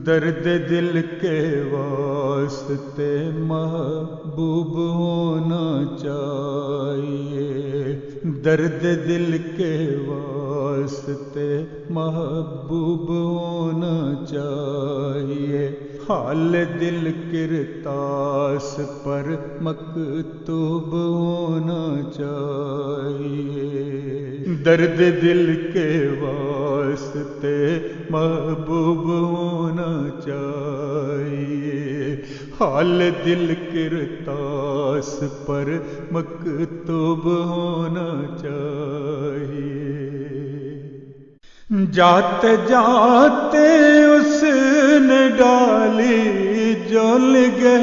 درد دل کے واسطے محبوب ہونا چاہیے، درد دل کے واسطے محبوب ہونا چاہیے، حال دل کرتاس پر مکتوب ہونا چاہیے، درد دل کے واسطے محبوب ہونا چاہیے، حال دل کرتاس پر مکتوب ہونا چاہیے، جاتے جاتے اس نے ڈالی جو نگہ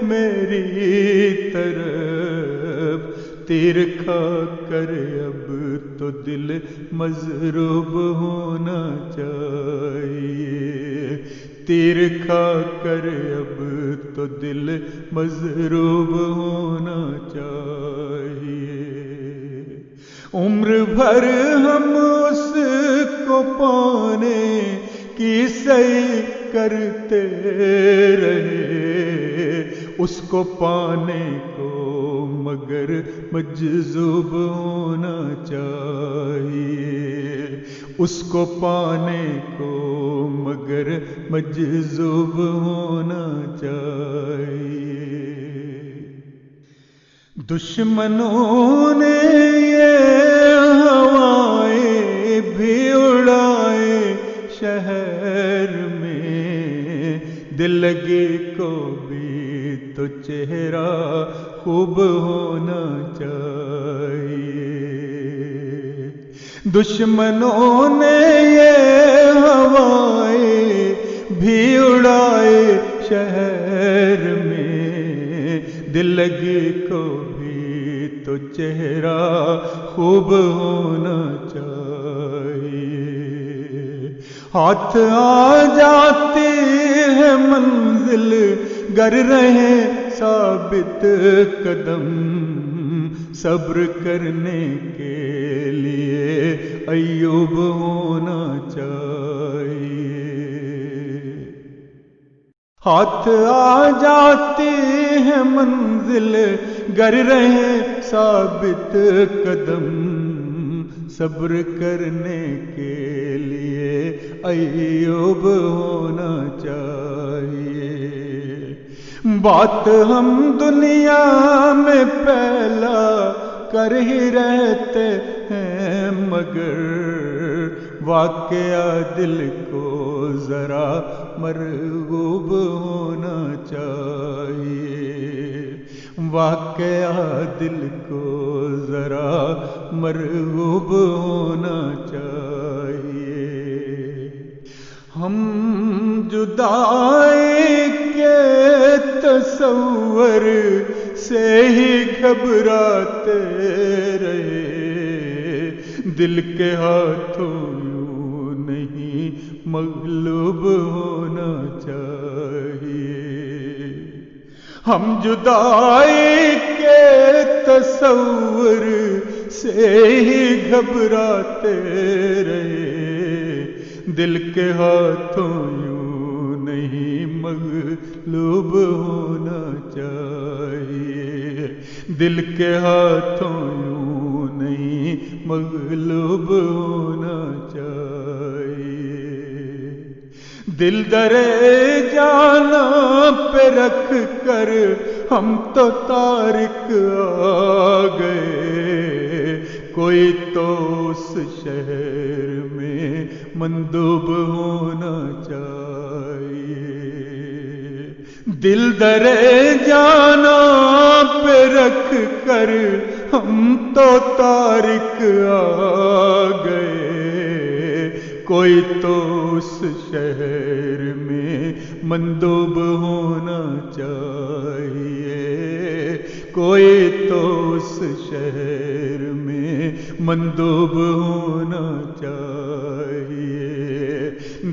میری طرف، تیر کھا کر اب تو دل مضروب ہونا چاہیے، تیر کھا کر اب تو دل مضروب ہونا چاہیے، عمر بھر ہم اس کو پانے کی سعی کرتے رہے، اس کو پانے کو مگر مجذوب ہونا چاہیے، اس کو پانے کو مگر مجذوب ہونا چاہیے، دشمنوں نے یہ ہوائیں بھی اڑائے شہر میں، دل لگی کو بھی تو چہرہ خوب ہونا چاہیے، دشمنوں نے یہ ہوائیں بھی اڑائے شہر میں، دل لگی کو بھی تو چہرہ خوب ہونا چاہیے، ہاتھ آ جاتی ہے منزل گر رہے ثابت قدم، صبر کرنے کے لیے ایوب ہونا چاہیے، ہاتھ آ جاتی ہے منزل گر رہے ثابت قدم، صبر کرنے کے لیے ایوب ہونا چاہیے، بات ہم دنیا میں پھیلا کر ہی رہتے ہیں، مگر واقعہ دل کو ذرا مرغوب ہونا چاہیے، واقعہ دل کو ذرا مرغوب ہونا چاہیے، ہم جدائی کے تصور سے ہی گھبراتے رہے، دل کے ہاتھوں یوں نہیں مغلوب ہونا چاہیے، ہم جدائی کے تصور سے ہی گھبراتے رہے، دل کے ہاتھوں یوں نہیں مغلوب ہونا چاہیے، دل کے ہاتھوں یوں نہیں مغلوب ہونا چاہیے، دل درے جانا پہ رکھ کر ہم تو تارک آ گئے، کوئی تو اس شہر میں مندوب ہونا چاہیے، دل درے جانا پہ رکھ کر ہم تو تارک آ گئے، کوئی تو اس شہر میں مندوب ہونا چاہیے، کوئی تو اس شہر میں مندوب ہونا چاہیے،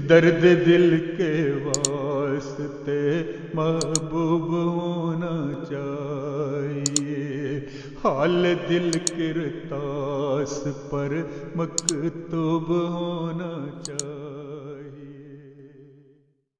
درد دل کے واسطے محبوب ہونا چاہیے، حال دل کرتاس پر مکتوب ہونا چاہیے۔